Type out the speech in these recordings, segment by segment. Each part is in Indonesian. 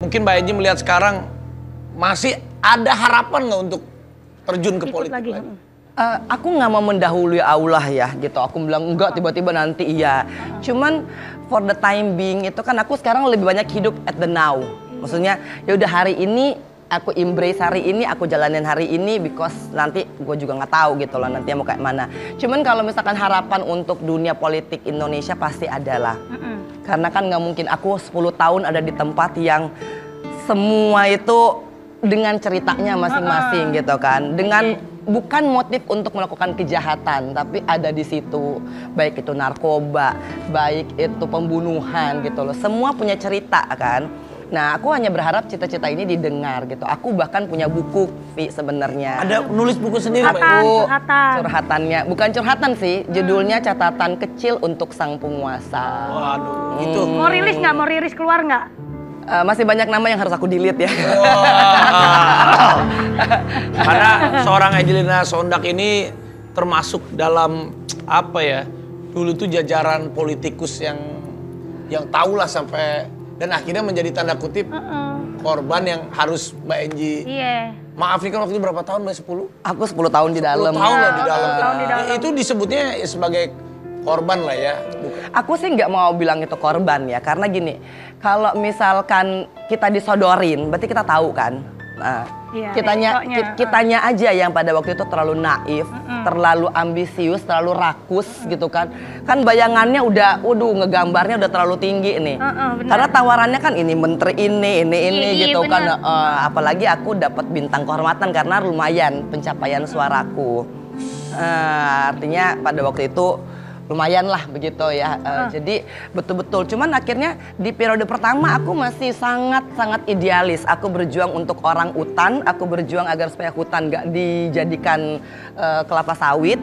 Mungkin Mbak Enji melihat sekarang masih ada harapan nggak untuk terjun ke politik lagi? Aku nggak mau mendahului Allah ya gitu. Aku bilang enggak, tiba-tiba nanti iya. Cuman for the time being itu kan aku sekarang lebih banyak hidup at the now. Maksudnya ya udah hari ini aku embrace hari ini, aku jalanin hari ini because nanti gue juga nggak tahu gitu loh nanti mau kayak mana. Cuman kalau misalkan harapan untuk dunia politik Indonesia pasti ada lah. Karena kan nggak mungkin aku 10 tahun ada di tempat yang semua itu dengan ceritanya masing-masing gitu kan. Dengan bukan motif untuk melakukan kejahatan, tapi ada di situ. Baik itu narkoba, baik itu pembunuhan gitu loh. Semua punya cerita kan. Nah, aku hanya berharap cita-cita ini didengar gitu. Aku bahkan punya buku, Vi, sebenarnya. Ada nulis buku sendiri, Pak? Curhatannya, bukan curhatan sih. Judulnya Catatan Kecil untuk Sang Penguasa. Waduh, itu. Mau rilis nggak? Mau rilis keluar nggak? Masih banyak nama yang harus aku delete ya. Wow. Karena seorang Angelina Sondak ini termasuk dalam apa ya? Dulu tuh jajaran politikus yang tahulah sampai dan akhirnya menjadi tanda kutip korban yang harus Mbak Enji. Iya. Maaf nih kan waktu itu berapa tahun Mbak? 10? Aku 10 tahun di dalam. 10 tahun loh di dalam. tahun di dalam. Itu disebutnya sebagai korban lah ya. Aku sih nggak mau bilang itu korban ya, karena gini, kalau misalkan kita disodorin, berarti kita tahu kan. Nah, Iya, kitanya aja yang pada waktu itu terlalu naif, terlalu ambisius, terlalu rakus gitu kan. Kan bayangannya udah, ngegambarnya udah terlalu tinggi nih. Karena tawarannya kan ini menteri ini gitu bener. kan. Apalagi aku dapat bintang kehormatan karena lumayan pencapaian suaraku. Artinya pada waktu itu lumayan lah begitu ya. Jadi betul-betul. Cuman akhirnya di periode pertama aku masih sangat-sangat idealis. Aku berjuang untuk orang hutan. Aku berjuang agar supaya hutan gak dijadikan kelapa sawit.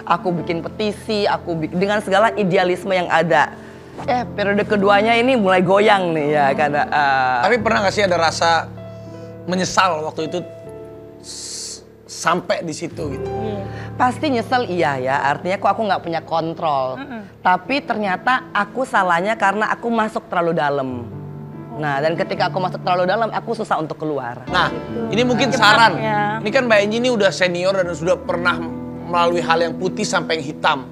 Aku bikin petisi. Dengan segala idealisme yang ada. Periode keduanya ini mulai goyang nih ya. Karena, Tapi pernah gak sih ada rasa menyesal waktu itu sampai di situ gitu? Pasti nyesel iya ya, artinya kok aku nggak punya kontrol. Tapi ternyata aku salahnya karena aku masuk terlalu dalam. Nah, dan ketika aku masuk terlalu dalam, aku susah untuk keluar. Nah, ini mungkin saran. Ini kan Mbak Enji ini udah senior dan sudah pernah melalui hal yang putih sampai yang hitam.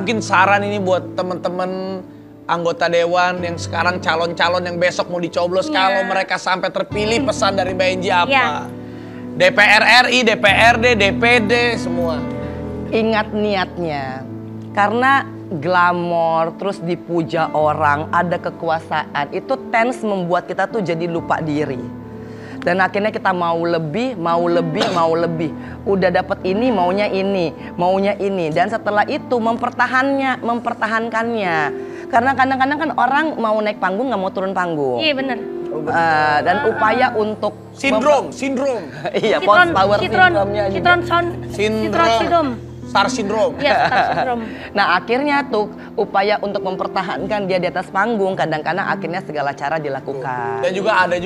Mungkin saran ini buat teman-teman anggota dewan yang sekarang calon-calon yang besok mau dicoblos, kalau mereka sampai terpilih, pesan dari Mbak Enji apa? DPR RI, DPRD, DPD, semua. Ingat niatnya, karena glamor, terus dipuja orang, ada kekuasaan, itu tends membuat kita tuh jadi lupa diri. Dan akhirnya kita mau lebih. Udah dapet ini, maunya ini. Dan setelah itu mempertahankannya. Karena kadang-kadang kan orang mau naik panggung nggak mau turun panggung. Iya bener. Dan upaya untuk Sindrom. Iya, post power syndrome-nya juga. Sindrom. Star syndrome. Iya, Star syndrome. Nah, akhirnya tuh upaya untuk mempertahankan dia di atas panggung kadang-kadang akhirnya segala cara dilakukan. Dan juga ada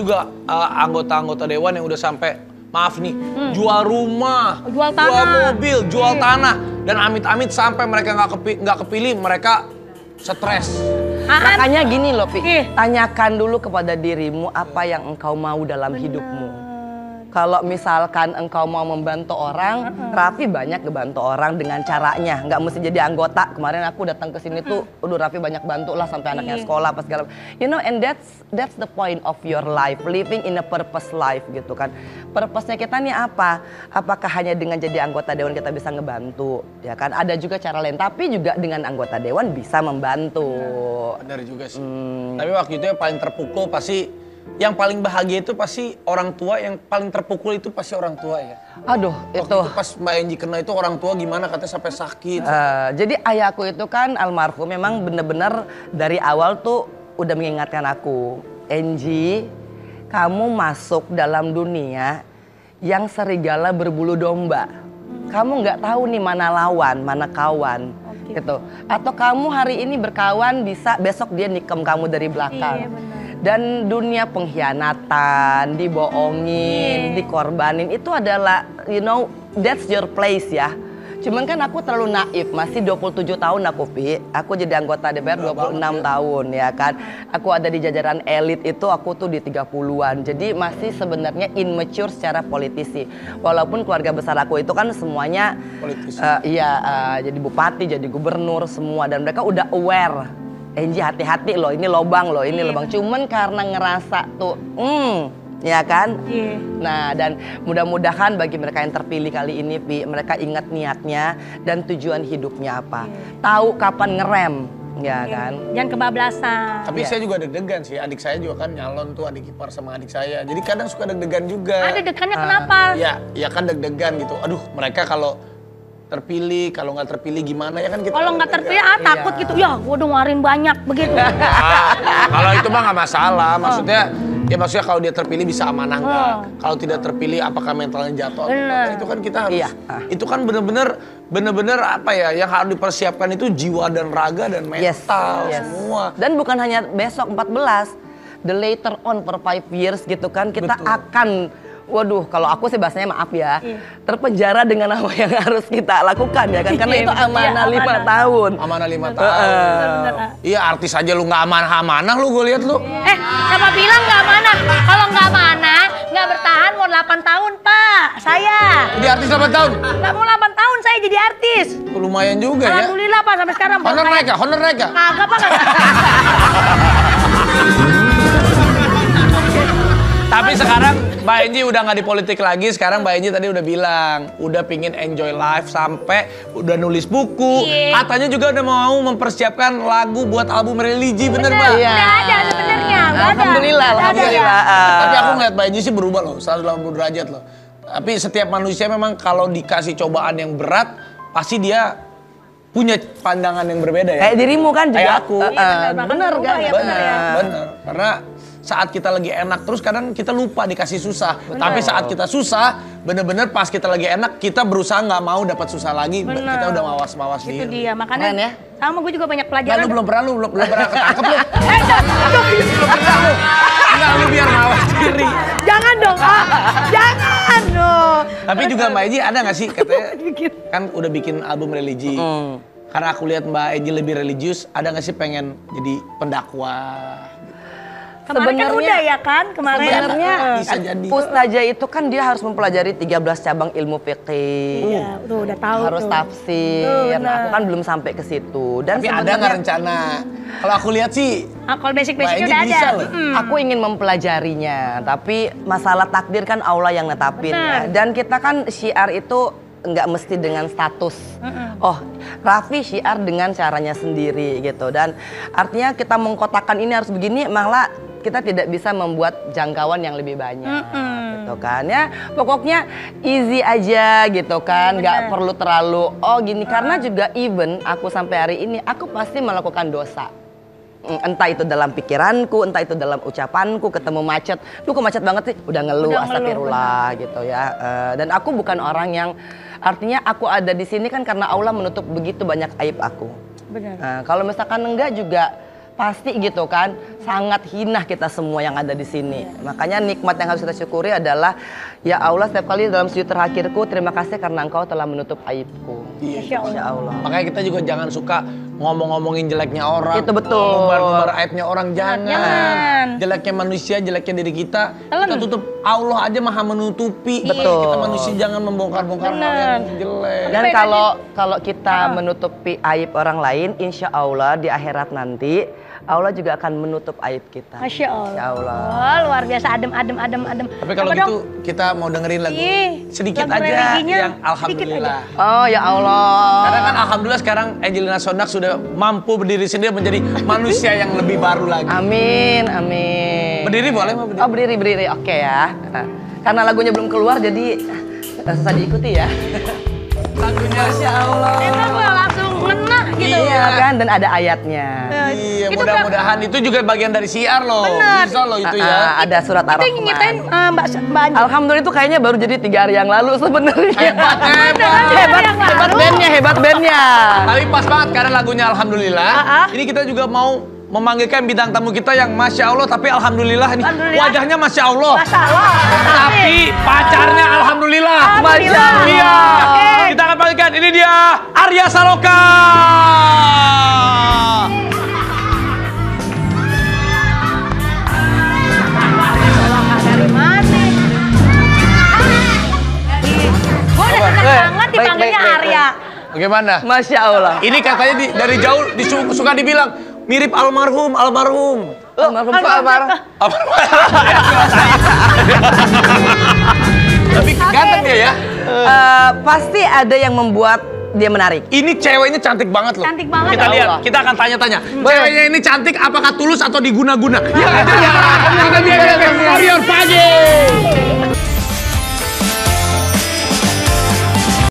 anggota-anggota dewan yang udah sampai maaf nih, jual rumah, Jual tanah. mobil, jual tanah, dan amit-amit sampai mereka nggak kepilih, mereka stres. Makanya gini loh, Pi, tanyakan dulu kepada dirimu apa yang engkau mau dalam hidupmu. Kalau misalkan engkau mau membantu orang, Raffi banyak ngebantu orang dengan caranya. Nggak mesti jadi anggota. Kemarin aku datang ke sini tuh, Raffi banyak bantu lah sampai anaknya sekolah apa segala. You know, and that's the point of your life, living in a purpose life gitu kan. Purpose-nya kita nih apa? Apakah hanya dengan jadi anggota dewan kita bisa ngebantu? Ya kan, ada juga cara lain. Tapi juga dengan anggota dewan bisa membantu. Benar juga sih. Tapi waktu itu yang paling terpukul pasti, yang paling bahagia itu pasti orang tua, yang paling terpukul itu pasti orang tua ya. Aduh, waktu itu pas Mbak Enji kena itu orang tua gimana, katanya sampai sakit. Jadi ayahku itu kan almarhum memang bener-bener dari awal tuh udah mengingatkan aku, Enji, kamu masuk dalam dunia yang serigala berbulu domba. Kamu nggak tahu nih mana lawan, mana kawan. Gitu. Atau kamu hari ini berkawan, bisa besok dia nikam kamu dari belakang. Dan dunia pengkhianatan, dibohongin, dikorbanin, itu adalah, you know, that's your place ya. Cuman kan aku terlalu naif, masih 27 tahun aku, Pi. Aku jadi anggota DPR 26 tahun ya kan. Aku ada di jajaran elit itu, aku tuh di 30-an. Jadi masih sebenarnya immature secara politisi. Walaupun keluarga besar aku itu kan semuanya Politisi. jadi bupati, jadi gubernur semua, dan mereka udah aware. Enji hati-hati loh, ini lobang loh, ini lobang. Cuman karena ngerasa tuh, ya kan? Iya. Nah, dan mudah-mudahan bagi mereka yang terpilih kali ini, Pi, mereka ingat niatnya dan tujuan hidupnya apa. Tahu kapan ngerem, ya kan? Jangan kebablasan. Tapi saya juga deg-degan sih, adik saya juga kan nyalon tuh, adik ipar sama adik saya. Jadi kadang suka deg-degan juga. Ada dekannya kenapa? Ya kan deg-degan gitu. Aduh, mereka kalau terpilih, kalau nggak terpilih gimana ya kan kita. Kalau nggak terpilih takut gitu. Ya, gua udah ngeluarin banyak begitu. Kalau itu mah nggak masalah. Maksudnya kalau dia terpilih bisa amanah nggak? Kalau tidak terpilih apakah mentalnya jatuh? Nah, itu kan kita harus. Itu kan bener-bener apa ya? Yang harus dipersiapkan itu jiwa dan raga dan mental semua. Dan bukan hanya besok 14, the later on for 5 years gitu kan kita akan. Waduh, kalau aku sih bahasanya maaf ya, terpenjara dengan apa yang harus kita lakukan ya kan, karena itu amanah 5 tahun. Amanah 5 tahun. Iya, artis aja lu nggak amanah lu, gue lihat lu. Siapa bilang nggak amanah? Kalau nggak amanah, nggak bertahan mau 8 tahun, Pak. Saya. Jadi artis 8 tahun? Nggak mau 8 tahun saya jadi artis. Lumayan juga ya. Alhamdulillah, Pak, sampai sekarang. Honor naik ya? Honor naik ya? Kagak, Pak. Tapi sekarang Mbak Enji udah nggak di politik lagi. Sekarang Mbak Enji tadi udah bilang udah pingin enjoy life sampai udah nulis buku. Katanya juga udah mau mempersiapkan lagu buat album religi, bener Mbak? Udah ada sebenarnya. Alhamdulillah. Tapi aku ngeliat Mbak Enji sih berubah loh, 180 derajat loh. Tapi setiap manusia memang kalau dikasih cobaan yang berat, pasti dia punya pandangan yang berbeda ya. Kayak dirimu kan juga. Kayak aku. Bener kan? Bener. Karena saat kita lagi enak terus kadang kita lupa dikasih susah. Tapi saat kita susah, bener-bener pas kita lagi enak kita berusaha nggak mau dapat susah lagi. Kita udah mawas-mawas diri. Itu dia, makanya sama gue juga banyak pelajaran. Lu belum pernah ketangkep lu. Belum pernah lu. Enggak, lu biar mawas diri. Jangan dong, jangan dong. Tapi juga Mbak Eji ada nggak sih katanya kan udah bikin album religi. Karena aku lihat Mbak Eji lebih religius, ada nggak sih pengen jadi pendakwah? Kemarin kan udah ya kan, kemarin. Sebenarnya bisa jadi. Ustazah itu kan dia harus mempelajari 13 cabang ilmu fikih. Iya, udah tahu. Harus tafsir. Nah, aku kan belum sampai ke situ. Dan tapi ada nggak rencana? Kalau aku lihat sih, kalau basic-basicnya udah bisa ada. loh. Aku ingin mempelajarinya, tapi masalah takdir kan Allah yang netapin. Dan kita kan syiar itu nggak mesti dengan status. Oh, Raffi syiar dengan caranya sendiri gitu. Dan artinya kita mengkotakkan ini harus begini, malah kita tidak bisa membuat jangkauan yang lebih banyak gitu kan ya. Pokoknya easy aja gitu kan, nggak perlu terlalu gini. Karena juga even aku sampai hari ini aku pasti melakukan dosa. Entah itu dalam pikiranku, entah itu dalam ucapanku, ketemu macet. Duh kok macet banget sih, udah ngeluh, astagfirullah gitu ya. Dan aku bukan orang yang, artinya aku ada di sini kan karena Allah menutup begitu banyak aib aku. Benar. Kalau misalkan enggak juga pasti gitu kan, sangat hina kita semua yang ada di sini. Makanya nikmat yang harus kita syukuri adalah ya Allah, setiap kali dalam sujud terakhirku terima kasih karena Engkau telah menutup aibku. Iya. Insya Allah. Makanya kita juga jangan suka ngomong-ngomongin jeleknya orang. Itu betul. Ngombar-ngombar aibnya orang, jangan. Jangan. Jeleknya manusia, jeleknya diri kita. Kita tutup. Allah aja maha menutupi. Betul. Kita manusia jangan membongkar-bongkar hal yang jelek. Dan kalau kita menutupi aib orang lain, insya Allah di akhirat nanti Allah juga akan menutup aib kita. Masya Allah. Insya Allah. Oh, luar biasa, adem. Tapi kalau gitu kita mau dengerin lagu sedikit lagu aja religinya, yang Alhamdulillah. Oh ya Allah. Karena kan Alhamdulillah sekarang Angelina Sondakh sudah mampu berdiri sendiri menjadi manusia yang lebih baru lagi. Amin, amin. Berdiri boleh Mbak? Berdiri? Oh berdiri, oke ya. Karena lagunya belum keluar jadi susah diikuti ya. Lagunya Masya Allah. Enak loh, langsung ngena gitu. Iya kan, dan ada ayatnya. Iya, Itu mudah-mudahan itu juga bagian dari siar loh. Benar. Bisa loh itu ya. Ada surat Itu yang nyetain Ar-Rahman. Mbak Anji. Alhamdulillah itu kayaknya baru jadi 3 hari yang lalu sebenarnya. Hebat. Hebat bandnya. Tapi pas banget karena lagunya Alhamdulillah. Ini kita juga mau memanggilkan bintang tamu kita yang Masya Allah, tapi Alhamdulillah nih. Wajahnya Masya Allah. Masya Allah. Tapi pacarnya Alhamdulillah. Alhamdulillah. Iya. Oke, Kita akan panggilkan, ini dia Arya Saloka. Dari mana? Gue udah seneng banget dipanggilnya Arya. Bagaimana? Masya Allah. Ini katanya dari jauh suka dibilang mirip almarhum. Almarhum Pak Almarhum. Tapi ganteng dia ya. Pasti ada yang membuat dia menarik. Ini ceweknya cantik banget loh. Cantik banget. Kita lihat, kita akan tanya-tanya. Ceweknya ini cantik apakah tulus atau diguna-guna? Ya, kita lihat. Warrior pagi.